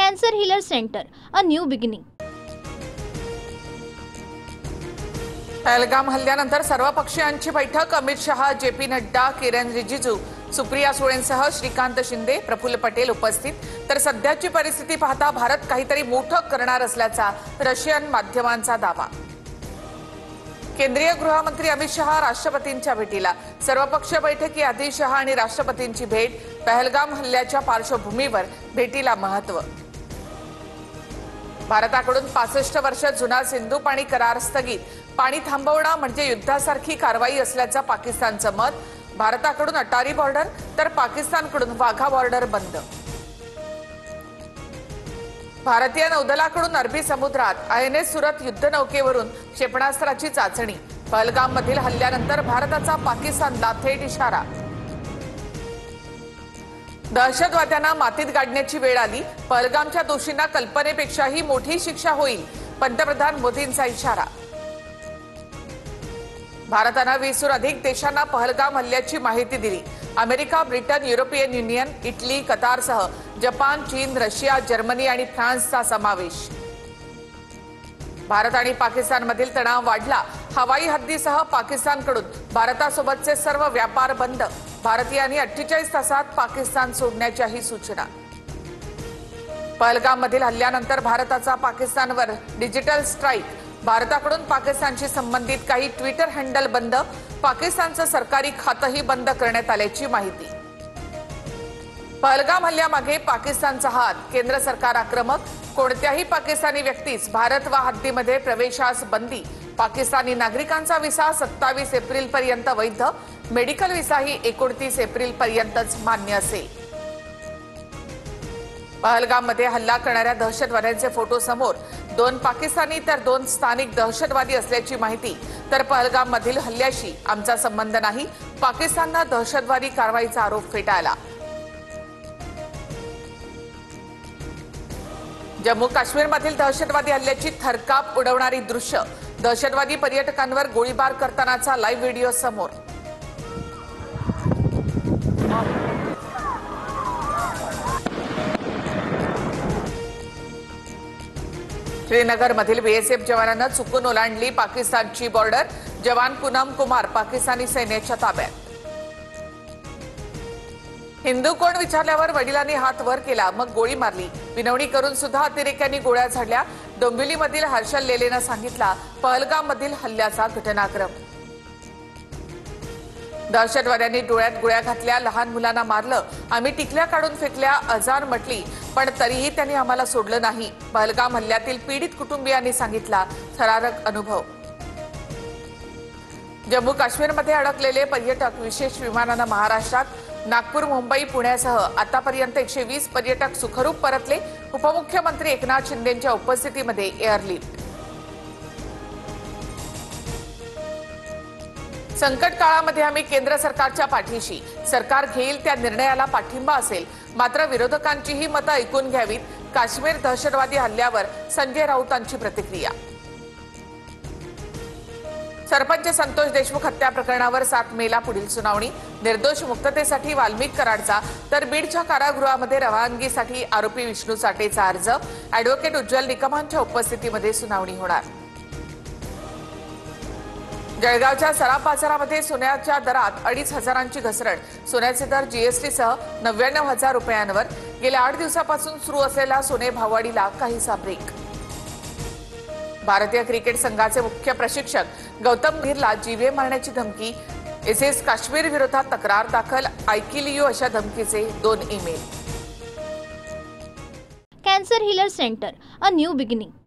Cancer Healer Center, a new beginning. Pahalgam हल्ल्यानंतर सर्व पक्षीयांची बैठक. अमित शहा, जेपी नड्डा, किरण रिजिजू, सुप्रिया सुळेंसह श्रीकांत शिंदे, प्रफुल्ल पटेल उपस्थित. तर सध्याची परिस्थिती पाहता भारत काहीतरी मोठं करणार असल्याचा रशियन माध्यमांचा दावा. केंद्रीय गृहमंत्री अमित शहा राष्ट्रपतींच्या भेटीला. सर्वपक्षीय बैठकीआधी शहा आणि राष्ट्रपतींची भेट. पहलगाम हल्ल्याच्या पार्श्वभूमीवर भेटीला महत्त्व. भारताकडून 65 वर्ष जुना सिंधू पाणी करार स्थगित. पाणी थांबवणं म्हणजे युद्धासारखी कारवाई असल्याचं पाकिस्तानचं मत. भारताकडून अटारी बॉर्डर तर पाकिस्तानकडून वाघा बॉर्डर बंद. भारतीय नौदलाकडून अरबी समुद्रात INS सुरत युद्धनौकेवरून क्षेपणास्त्राची चाचणी. पहलगाममधील हल्ल्यानंतर भारताचा पाकिस्तानला थेट इशारा. दहशतवाद्यांना मातीत गाडण्याची वेळ आली. पहलगामच्या दोषींना कल्पनेपेक्षाही मोठी शिक्षा होईल, पंतप्रधान मोदींचा इशारा. भारतानं 20हून अधिक देशांना पहलगाम हल्ल्याची माहिती दिली. America, Britain, European Union, Italy, कतारसह जपान, चीन, रशिया, जर्मनी आणि फ्रान्सचा समावेश. भारत आणि पाकिस्तानमधील तणाव वाढला. हवाई हद्दीसह पाकिस्तानकडून भारतासोबतचे सर्व व्यापार बंद. भारतीयांनी 48 तासात पाकिस्तान सोडण्याच्याही सूचना. पहलगाममधील हल्ल्यानंतर भारताचा पाकिस्तानवर डिजिटल स्ट्राईक. भारताकडून पाकिस्तानशी संबंधित काही ट्विटर हँडल बंद. पाकिस्तानचं सरकारी खातंही बंद करण्यात आल्याची माहिती. पहलगाम हल्ल्यामागे पाकिस्तानचा हात. केंद्र सरकार आक्रमक. कोणत्याही पाकिस्तानी व्यक्तीस भारत वा हद्दीमध्ये प्रवेशास बंदी. पाकिस्तानी नागरिकांचा व्हिसा 27 एप्रिलपर्यंत वैध. मेडिकल व्हिसाही 29 एप्रिलपर्यंतच मान्य असेल. पहलगाममध्ये हल्ला करणाऱ्या दहशतवाद्यांचे फोटो समोर. 2 पाकिस्तानी तर 2 स्थानिक दहशतवादी असल्याची माहिती. तर पहलगाममधील हल्ल्याशी आमचा संबंध नाही. पाकिस्ताननं दहशतवादी कारवाईचा आरोप फेटाळला. जम्मू काश्मीरमधील दहशतवादी हल्ल्याची थरकाप उडवणारी दृश्य. दहशतवादी पर्यटकांवर गोळीबार करतानाचा लाईव्ह व्हिडिओ समोर. श्रीनगरमधील BSF जवानांना चुकून ओलांडली पाकिस्तानची बॉर्डर. जवान पूनम कुमार पाकिस्तानी सैन्याच्या ताब्यात. हिंदू कोण विचारल्यावर वडिलांनी हात वर केला, मग गोळी मारली. विनवणी करून सुद्धा अतिरेक्यांनी गोळ्या झाडल्या. डोंबिवलीमधील हर्षल लेलेनं सांगितला पहलगाममधील हल्ल्याचा घटनाक्रम. दहशतवाद्यांनी डोळ्यात गोळ्या घातल्या. लहान मुलांना मारलं. आम्ही टिकल्या काढून फेकल्या, अजान म्हटली, पण तरीही त्यांनी आम्हाला सोडलं नाही. पहलगाम हल्ल्यातील पीडित कुटुंबियांनी सांगितला थरारक अनुभव. जम्मू काश्मीरमध्ये अडकलेले पर्यटक विशेष विमानानं महाराष्ट्रात. नागपूर, मुंबई, पुण्यासह आतापर्यंत 120 पर्यटक सुखरूप परतले. उपमुख्यमंत्री एकनाथ शिंदेंच्या उपस्थितीमध्ये एअरलिफ्ट. संकट काळामध्ये आम्ही केंद्र सरकारच्या पाठीशी. सरकार घेईल त्या निर्णयाला पाठिंबा असेल, मात्र विरोधकांचीही मतं ऐकून घ्यावीत. काश्मीर दहशतवादी हल्ल्यावर संजय राऊतांची प्रतिक्रिया. सरपंच संतोष देशमुख हत्या प्रकरणावर 7 मेला पुढील सुनावणी. निर्दोष मुक्ततेसाठी वाल्मिक कराडचा तर बीडच्या कारागृहामध्ये रवानगीसाठी आरोपी विष्णू साठेचा अर्ज. अॅडव्होकेट उज्ज्वल निकमांच्या उपस्थितीमध्ये सुनावणी होणार. जळगावच्या सराफ बाजारामध्ये सोन्याच्या दरात 2,500ची घसरण. सोन्याचे दर GSTसह 99,000 रुपयांवर. गेल्या 8 दिवसापासून सुरू असलेला सोने भाववाढीला काहीसा ब्रेक. भारतीय क्रिकेट संघाचे मुख्य प्रशिक्षक गौतम गंभीरला जीवे मारण्याची धमकी. SS काश्मीर विरोधात तक्रार दाखल. I kill you अशा धमकीचे 2 email. Cancer Healer Center, a new beginning.